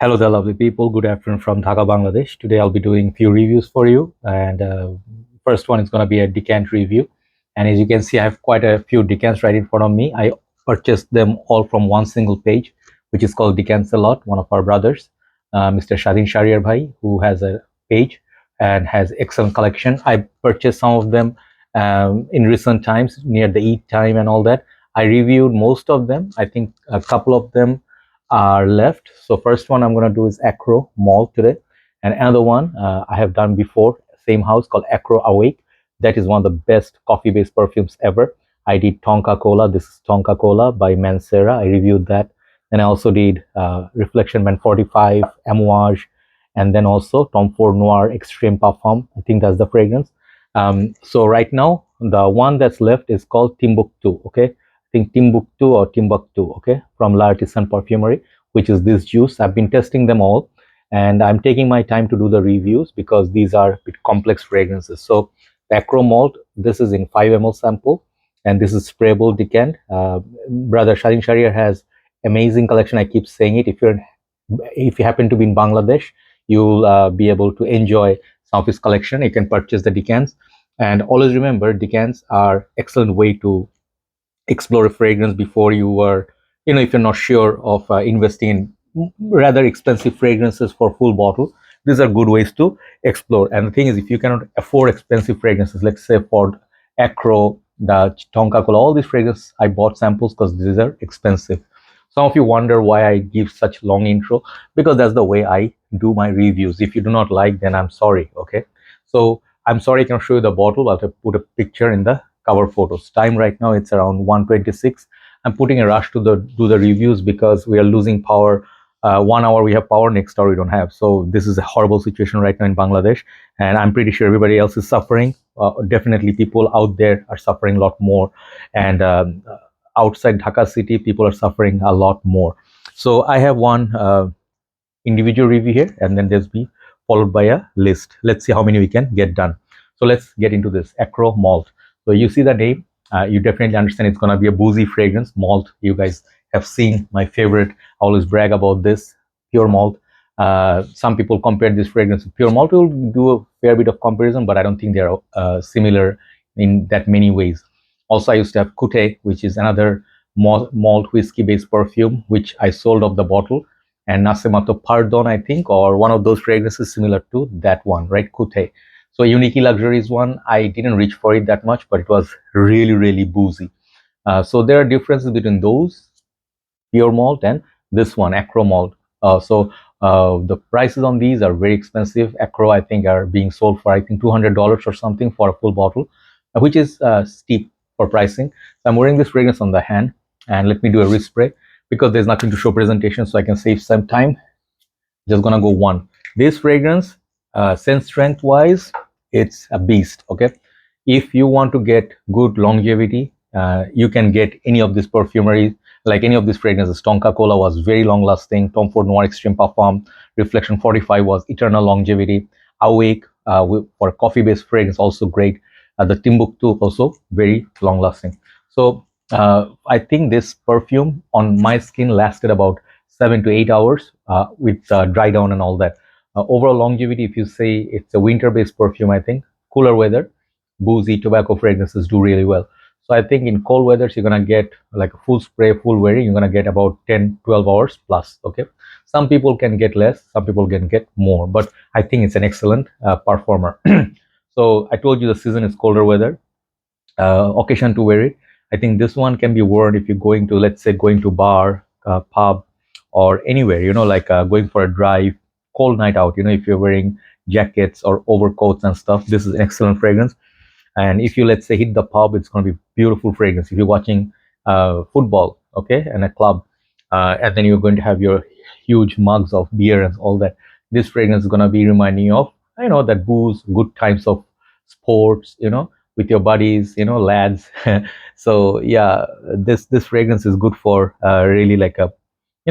Hello there, lovely people. Good afternoon from Dhaka, Bangladesh. Today I'll be doing few reviews for you, and first one is going to be a decant review. And as you can see, I have quite a few decants right in front of me. I purchased them all from one single page, which is called Decants A Lot. One of our brothers, Mr. Shadin Shariar Bhai, who has a page and has excellent collection. I purchased some of them in recent times, near the Eid time and all that. I reviewed most of them. I think a couple of them are left. So first one I'm going to do is Akro Malt today, and another one I have done before, same house, called Akro Awake. That is one of the best coffee-based perfumes ever. I did Tonka Cola. This is Tonka Cola by Mancera. I reviewed that. And I also did Reflection Man 45, Amouage, and then also Tom Ford Noir Extreme Parfum. I think that's the fragrance. So right now, the one that's left is called Timbuktu. Okay, I think Timbuktu or Timbuktu. Okay, from L'Artisan Perfumery, which is this juice. I've been testing them all, and I'm taking my time to do the reviews because these are a bit complex fragrances. So Acro Malt, this is in 5 ml sample, and this is sprayable decant. Brother Shadin Shariar has amazing collection. I keep saying it. If you happen to be in Bangladesh, you'll be able to enjoy some of his collection. You can purchase the decants, and always remember, decants are excellent way to explore a fragrance before you are, if you're not sure of investing in rather expensive fragrances for full bottle. These are good ways to explore. And the thing is, if you cannot afford expensive fragrances, let's say for Acro, the Tonka Cola, all these fragrances, I bought samples because these are expensive. Some of you wonder why I give such long intro, because that's the way I do my reviews. If you do not like, then I'm sorry. Okay, so I'm sorry I cannot show you the bottle. I'll have to put a picture in the cover photos. Time right now, it's around 1:26. I'm putting a rush to do the reviews because we are losing power. 1 hour we have power, next hour we don't have. So this is a horrible situation right now in Bangladesh, and I'm pretty sure everybody else is suffering. Definitely people out there are suffering a lot more, and outside Dhaka city people are suffering a lot more. So I have one individual review here, and then there's be followed by a list. Let's see how many we can get done. So let's get into this Acro Malt. So you see the name, you definitely understand it's going to be a boozy fragrance. Malt, you guys have seen my favorite. I always brag about this pure malt. Some people compare this fragrance to pure malt. We'll do a fair bit of comparison, but I don't think they're similar in that many ways. Also, I used to have Kute, which is another malt whiskey based perfume, which I sold off the bottle, and Nasemato Pardon, I think, or one of those fragrances similar to that one, right? Kute. So Unique Luxuries one, I didn't reach for it that much, but it was really, really boozy. So there are differences between those pure malt and this one, Acro Malt. The prices on these are very expensive. Acro, I think, are being sold for, I think, $200 or something for a full bottle, which is steep for pricing. So I'm wearing this fragrance on the hand, and let me do a wrist spray because there's nothing to show presentation, so I can save some time. Just gonna go one. This fragrance, sense strength wise, it's a beast. Okay, if you want to get good longevity, you can get any of this perfumery, like any of these fragrances. Tonka Cola was very long lasting. Tom Ford Noir Extreme Parfum, Reflection 45 was eternal longevity. Awake for coffee based fragrance, also great. The Timbuktu also very long lasting. So I think this perfume on my skin lasted about 7 to 8 hours with dry down and all that. Overall longevity, if you say it's a winter based perfume, I think cooler weather, boozy tobacco fragrances do really well. So I think in cold weathers, you're gonna get like a full spray, full wearing, you're gonna get about 10-12 hours plus. Okay, some people can get less, some people can get more, but I think it's an excellent performer. So I told you the season is colder weather, occasion to wear it. I think this one can be worn if you're going to, let's say, going to bar, pub, or anywhere, like going for a drive, cold night out, if you're wearing jackets or overcoats and stuff. This is an excellent fragrance. And if you, let's say, hit the pub, it's going to be beautiful fragrance. If you're watching football, okay, and a club, and then you're going to have your huge mugs of beer and all that, this fragrance is going to be reminding you of, that booze, good times of sports, with your buddies, lads. So yeah, this fragrance is good for really like a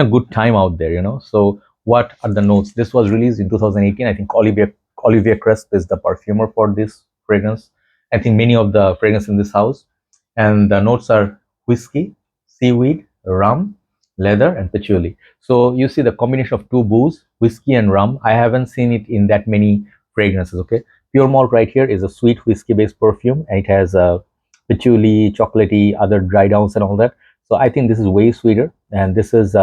good time out there. So what are the notes? This was released in 2018. I think Olivier Cresp is the perfumer for this fragrance. I think many of the fragrance in this house, and the notes are whiskey, seaweed, rum, leather, and patchouli. So you see the combination of two booze, whiskey and rum. I haven't seen it in that many fragrances. Okay, pure malt right here is a sweet whiskey based perfume, and it has patchouli, chocolatey, other dry downs and all that. So I think this is way sweeter, and this is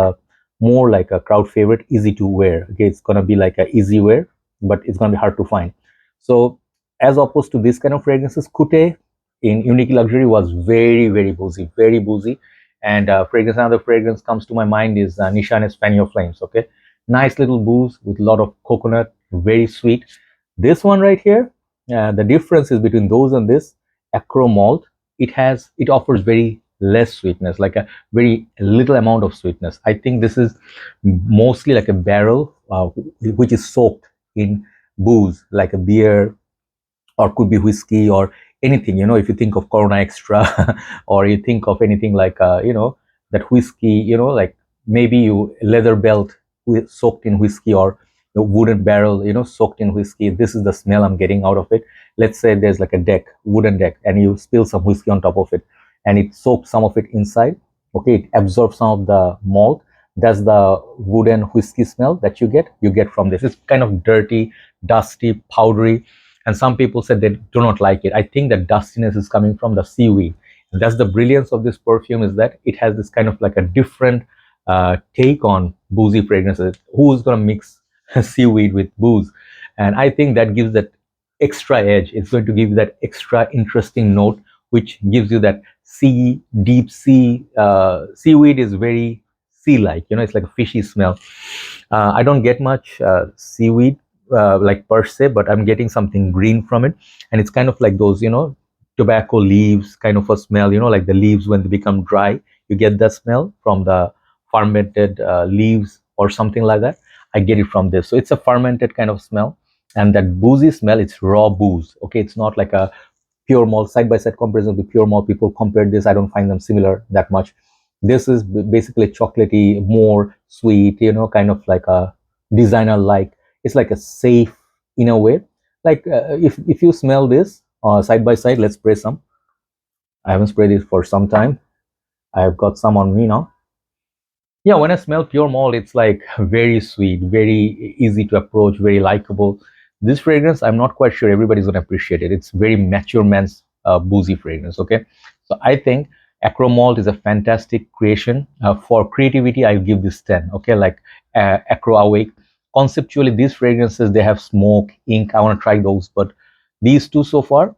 more like a crowd favorite, easy to wear. Okay, it's gonna be like a easy wear, but it's gonna be hard to find. So as opposed to this kind of fragrances, Couté in Unique Luxury was very boozy, very boozy. And another fragrance comes to my mind is Nishan Espanol Flames. Okay, nice little booze with a lot of coconut, very sweet. This one right here, the difference is between those and this Akro Malt. It offers very less sweetness, like a very little amount of sweetness. I think this is mostly like a barrel which is soaked in booze, like a beer or could be whiskey or anything. If you think of Corona Extra or you think of anything like that whiskey, like maybe you leather belt soaked in whiskey, or a wooden barrel soaked in whiskey. This is the smell I'm getting out of it. Let's say there's like a wooden deck, and you spill some whiskey on top of it, and it soaks some of it inside. Okay, it absorbs some of the malt. That's the wooden whiskey smell that you get from this. It's kind of dirty, dusty, powdery, and some people said they do not like it. I think the dustiness is coming from the seaweed. And that's the brilliance of this perfume, is that it has this kind of like a different take on boozy fragrances. Who's going to mix seaweed with booze? And I think that gives that extra edge. It's going to give you that extra interesting note, which gives you that deep sea. Seaweed is very sea-like, it's like a fishy smell. I don't get much seaweed like per se, but I'm getting something green from it, and it's kind of like those tobacco leaves kind of a smell. Like the leaves when they become dry, you get that smell from the fermented leaves or something like that. I get it from this, so it's a fermented kind of smell, and that boozy smell. It's raw booze. Okay, it's not like a pure malt. Side by side comparison with pure malt, people compared this. I don't find them similar that much. This is basically chocolatey, more sweet, kind of like a designer like. It's like a safe in a way. Like if you smell this side by side, let's spray some. I haven't sprayed it for some time. I've got some on me now. Yeah, when I smell pure malt, it's like very sweet, very easy to approach, very likable. This fragrance, I'm not quite sure everybody's gonna appreciate it. It's very mature man's boozy fragrance. Okay, so I think Acro Malt is a fantastic creation. For creativity, I give this 10. Okay, like Acro Awake. Conceptually, these fragrances, they have smoke, ink. I want to try those, but these two so far,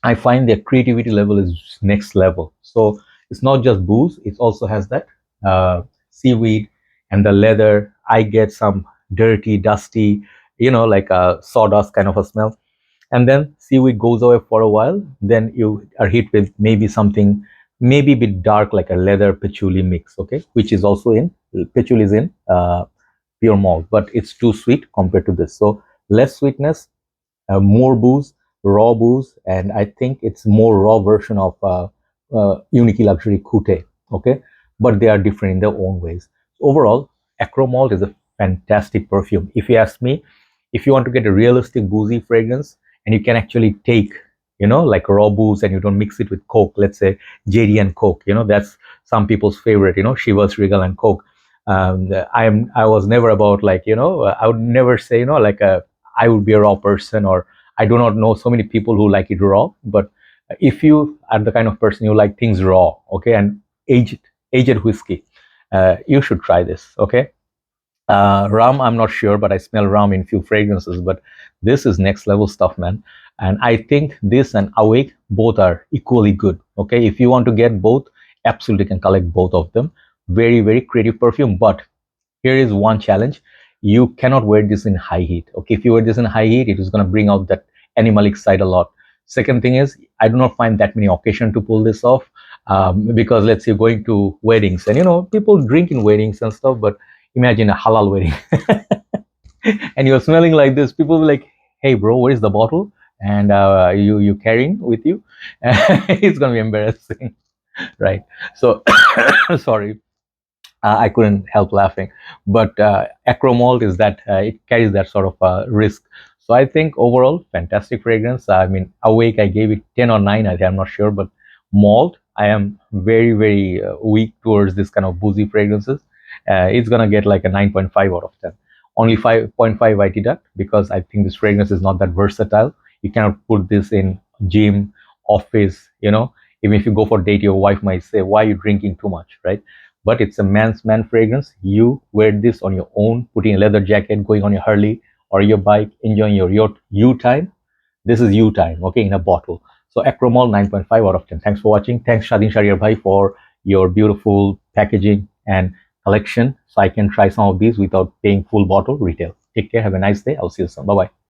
I find their creativity level is next level. So it's not just booze; it also has that seaweed and the leather. I get some dirty, dusty, like a sawdust kind of a smell. And then seaweed goes away for a while. Then you are hit with maybe something, maybe a bit dark, like a leather patchouli mix. Okay, which is also in patchouli is in pure malt, but it's too sweet compared to this. So less sweetness, more booze, raw booze, and I think it's more raw version of Unique Luxury Couté. Okay, but they are different in their own ways. Overall, Acro Malt is a fantastic perfume. If you ask me, if you want to get a realistic boozy fragrance, and you can actually take, like raw booze, and you don't mix it with Coke. Let's say JD and Coke. That's some people's favorite. Chivas Regal and Coke. I was never about like I would never say like I would be a raw person, or I do not know so many people who like it raw. But if you are the kind of person you like things raw, okay, and aged whiskey, you should try this. Okay, rum, I'm not sure, but I smell rum in few fragrances. But this is next level stuff, man. And I think this and Awake both are equally good. Okay, if you want to get both, absolutely can collect both of them. Very creative perfume. But here is one challenge: you cannot wear this in high heat. Okay, if you wear this in high heat, it is going to bring out that animalic side a lot. Second thing is, I do not find that many occasion to pull this off, because let's say going to weddings, and people drink in weddings and stuff, but imagine a halal wedding and you're smelling like this. People will be like, hey bro, where is the bottle? And you carrying with you? It's gonna be embarrassing. Right? So sorry, I couldn't help laughing. But Acro Malt is that it carries that sort of risk. So I think overall, fantastic fragrance. I mean, Awake, I gave it 10 or 9. I'm not sure, but Malt, I am very weak towards this kind of boozy fragrances. It's gonna get like a 9.5 out of 10. Only 5.5 I deduct because I think this fragrance is not that versatile. You cannot put this in gym, office, even if you go for date, your wife might say, why are you drinking too much, right? But it's a man's man fragrance. You wear this on your own, putting a leather jacket, going on your Harley or your bike, enjoying your yacht, you time. This is you time, okay, in a bottle. So Akro Malt 9.5 out of 10. Thanks for watching. Thanks Shadin Shariar Bhai for your beautiful packaging and collection. So I can try some of these without paying full bottle retail. Take care. Have a nice day. I'll see you soon. Bye bye.